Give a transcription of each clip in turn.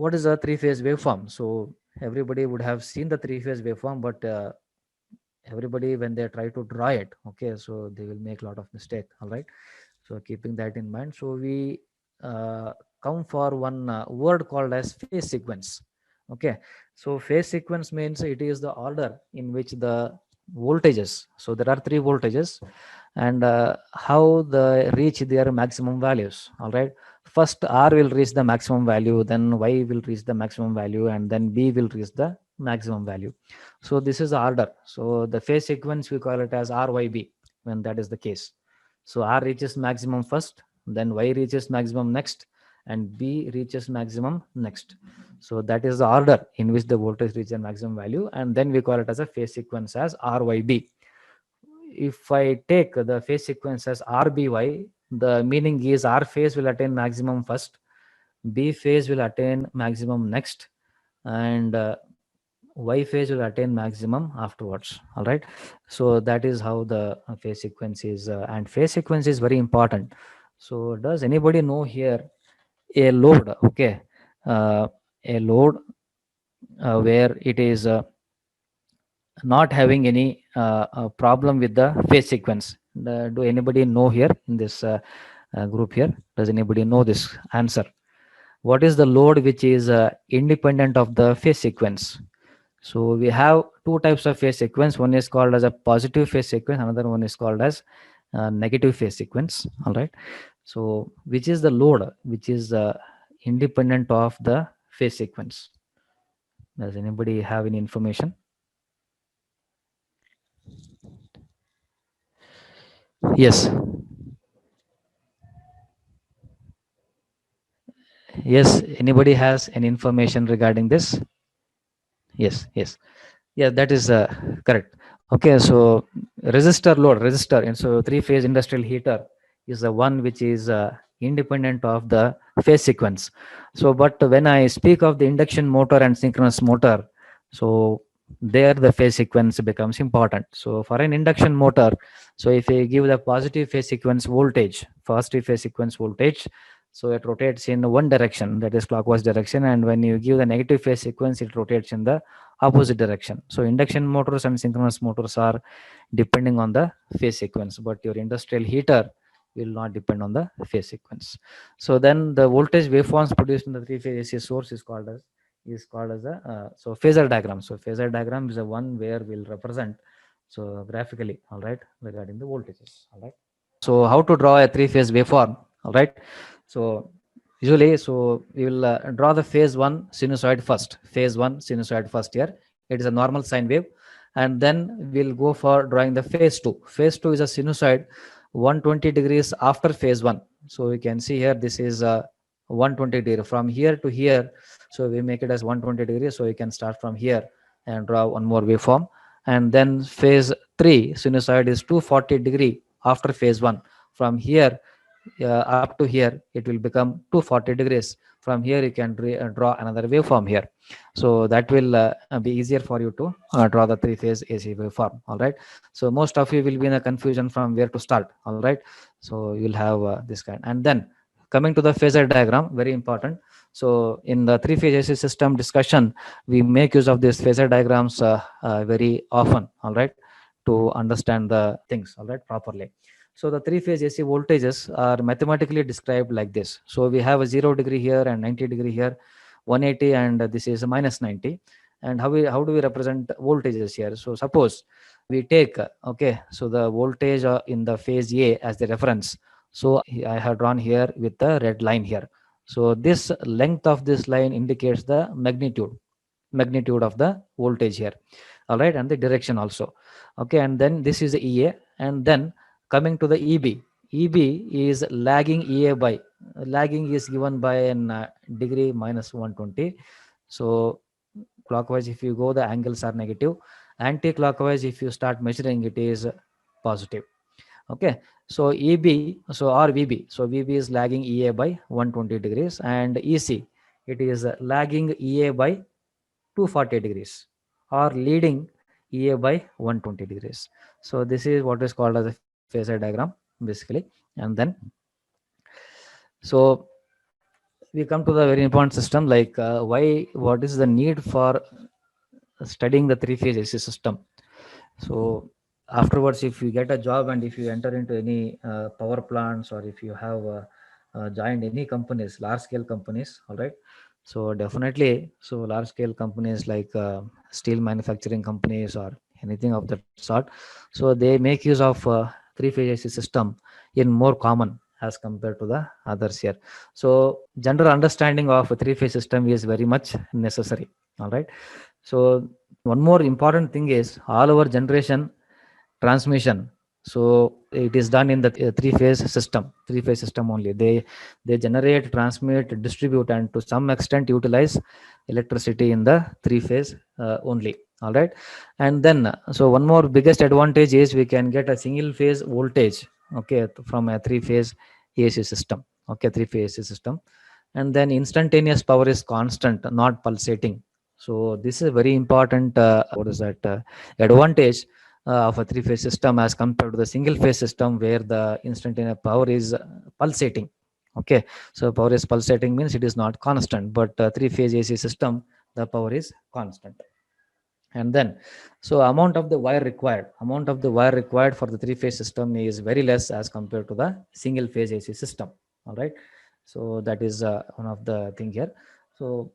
what is a three-phase waveform? So everybody would have seen the three-phase waveform, but everybody when they try to draw it, okay, so they will make a lot of mistake. All right. So keeping that in mind, so we uh, come for one word called as phase sequence. Okay. So phase sequence means it is the order in which the voltages. So there are three voltages, and how they reach their maximum values. All right. First R will reach the maximum value, then Y will reach the maximum value, and then B will reach the maximum value. So this is the order. So the phase sequence we call it as RYB when that is the case. So R reaches maximum first, then Y reaches maximum next, and B reaches maximum next. So that is the order in which the voltage reaches maximum value, and then we call it as a phase sequence as RYB. If I take the phase sequence as RBY, the meaning is R phase will attain maximum first, B phase will attain maximum next, and Y phase will attain maximum afterwards. All right. So that is how the phase sequence is, and phase sequence is very important. So does anybody know here a load? Okay, uh, a load where it is not having any problem with the phase sequence. Do anybody know here in this group here? Does anybody know this answer? What is the load which is independent of the phase sequence? So we have two types of phase sequence. One is called as a positive phase sequence. Another one is called as negative phase sequence. All right. So which is the load which is independent of the phase sequence? Does anybody have any information? Yes. Yes. Anybody has any information regarding this? Yes. Yes. Yeah, that is correct. Okay, so resistor, and so three-phase industrial heater is the one which is independent of the phase sequence. So, but when I speak of the induction motor and synchronous motor, so there the phase sequence becomes important. So, for an induction motor, so if you give the positive phase sequence voltage, so it rotates in one direction, that is clockwise direction, and when you give the negative phase sequence, it rotates in the opposite direction. So induction motors and synchronous motors are depending on the phase sequence, but your industrial heater will not depend on the phase sequence. So then the voltage waveforms produced in the three-phase AC source is called as a so phasor diagram. So phasor diagram is the one where we'll represent so graphically, all right, regarding the voltages. All right. So how to draw a three-phase waveform? All right. So usually, so we will draw the phase one sinusoid first. Phase one sinusoid first here. It is a normal sine wave, and then we'll go for drawing the phase two. Phase two is a sinusoid 120 degrees after phase one. So you can see here this is 120 degree from here to here. So we make it as 120 degrees. So you can start from here and draw one more waveform. And then phase three sinusoid is 240 degree after phase one. From here up to here it will become 240 degrees. From here you can draw another waveform here. So that will be easier for you to draw the three-phase AC waveform. All right. So most of you will be in a confusion from where to start. All right. So you'll have this kind. And then coming to the phasor diagram, very important. So in the three-phase AC system discussion, we make use of these phasor diagrams very often. All right, to understand the things. All right, properly. So the three-phase AC voltages are mathematically described like this. So we have a 0 degree here and 90 degree here, 180, and this is a minus 90. And how do we represent voltages here? So suppose we take okay, so the voltage in the phase A as the reference. So I have drawn here with the red line here. So this length of this line indicates the magnitude of the voltage here. All right, and the direction also. Okay, and then this is the EA, and then coming to the EB is lagging EA by lagging is given by an degree minus 120. So clockwise if you go the angles are negative, anti-clockwise if you start measuring it is positive. Okay, so EB, so or VB, so VB is lagging EA by 120 degrees, and EC it is lagging EA by 240 degrees, or leading EA by 120 degrees. So this is what is called as a phasor diagram basically. And then so we come to the very important system, like what is the need for studying the three phase AC system. So afterwards, if you get a job and if you enter into any power plants, or if you have joined any companies, large scale companies, all right. So definitely, so large scale companies like steel manufacturing companies or anything of that sort, so they make use of three phase AC system in more common as compared to the others here. So general understanding of a three phase system is very much necessary. All right. So one more important thing is all our generation transmission. So it is done in the three phase system only. They generate, transmit, distribute, and to some extent utilize electricity in the three phase only. All right. And then so one more biggest advantage is we can get a single phase voltage, okay, from a three phase AC system. Okay, three phase AC system. And then instantaneous power is constant, not pulsating. So this is a very important what is that advantage of a three phase system as compared to the single phase system, where the instantaneous power is pulsating. Okay, so power is pulsating means it is not constant, but three phase AC system, the power is constant. And then so amount of the wire required for the three phase system is very less as compared to the single phase AC system. All right. So that is one of the thing here. So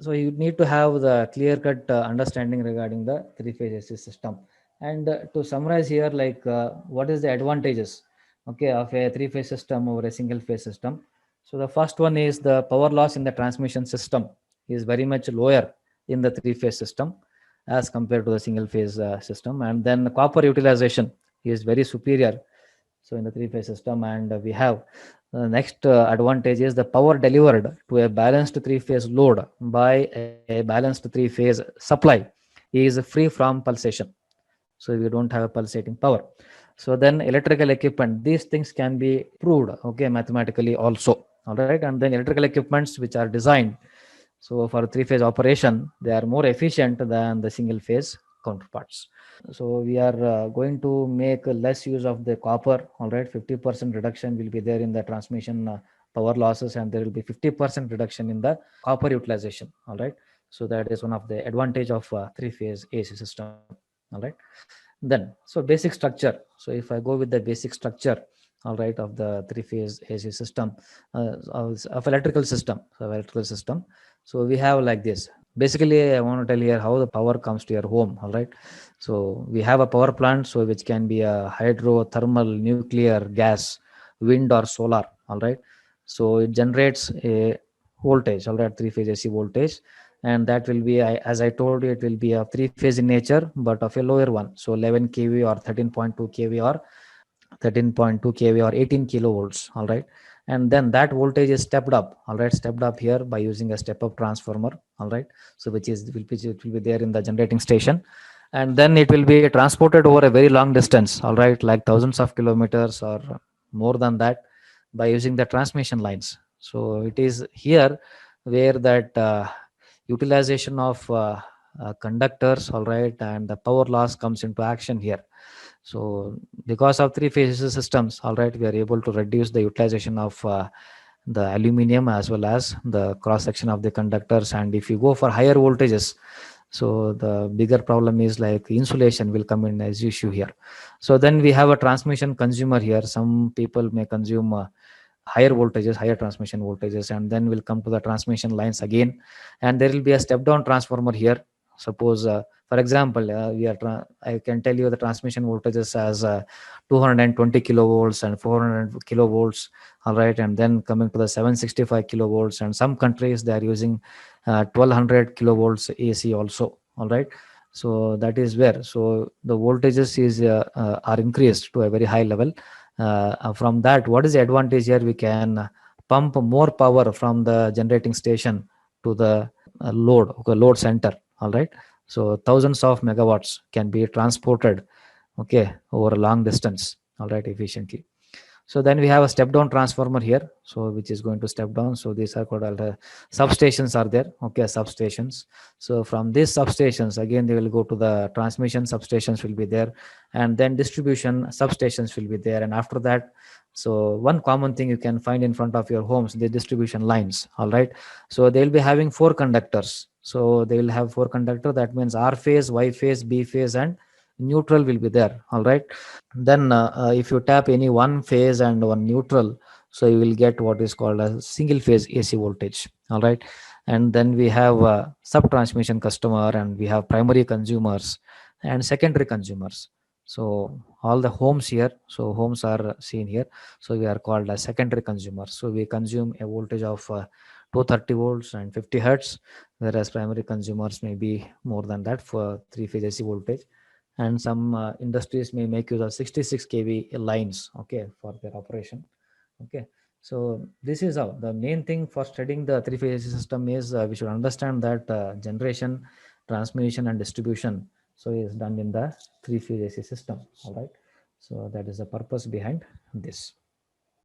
you need to have the clear cut understanding regarding the three phase AC system. And to summarize here, like what is the advantages, okay, of a three phase system over a single phase system. So the first one is the power loss in the transmission system is very much lower in the three phase system as compared to the single phase system. And then copper utilization is very superior, so in the three phase system. And we have the next advantage is the power delivered to a balanced three phase load by a balanced three phase supply is free from pulsation. So we don't have a pulsating power. So then electrical equipment, these things can be proved, okay, mathematically also. All right. And then electrical equipments which are designed so for three phase operation, they are more efficient than the single phase counterparts. So we are going to make less use of the copper. All right, 50% reduction will be there in the transmission power losses, and there will be 50% reduction in the copper utilization. All right, so that is one of the advantage of three phase AC system. All right. Then so basic structure. So if I go with the basic structure, all right, of the three phase AC system of electrical system. So electrical system. So we have like this. Basically, I want to tell here how the power comes to your home. All right. So we have a power plant, so which can be a hydro, thermal, nuclear, gas, wind, or solar. All right. So it generates a voltage. All right, three phase AC voltage, and that will be, as I told you, it will be a three phase in nature, but of a lower one. So 11 kV or 13.2 kV or 13.2 kV or 18 kilovolts. All right. And then that voltage is stepped up. All right. Stepped up here by using a step up transformer. All right. So it will be there in the generating station. And then it will be transported over a very long distance. All right. Like thousands of kilometers or more than that by using the transmission lines. So it is here where that utilization of conductors, all right, and the power loss comes into action here. So because of three phase systems, all right, we are able to reduce the utilization of the aluminum as well as the cross section of the conductors. And if you go for higher voltages, so the bigger problem is like insulation will come in as issue here. So then we have a transmission consumer here. Some people may consume higher voltages, higher transmission voltages, and then we'll come to the transmission lines again, and there will be a step down transformer here. Suppose for example, I can tell you the transmission voltages as 220 kilovolts and 400 kilovolts. All right. And then coming to the 765 kilovolts, and some countries they are using 1200 kilovolts AC also. All right. So that is where, so the voltages are increased to a very high level. From that, what is the advantage here? We can pump more power from the generating station to the load center. All right. So thousands of megawatts can be transported, okay, over a long distance. All right, efficiently. So then we have a step down transformer here, so which is going to step down. So these are called substations are there. Okay, substations. So from these substations, again they will go to the transmission substations will be there, and then distribution substations will be there. And after that, so one common thing you can find in front of your homes, the distribution lines. All right. So they will be having four conductors. So they will have four conductor. That means R phase, Y phase, B phase, and neutral will be there. All right. Then if you tap any one phase and one neutral, so you will get what is called a single phase AC voltage. All right. And then we have sub transmission customer, and we have primary consumers and secondary consumers. So all the homes here, so homes are seen here, so we are called as secondary consumers. So we consume a voltage of 230 volts and 50 hertz, whereas primary consumers may be more than that for three phase AC voltage. And some industries may make use of 66 kV lines, okay, for their operation. Okay, so this is how the main thing for studying the three phase system is, we should understand that generation, transmission, and distribution so is done in the three phase AC system. All right, so that is the purpose behind this.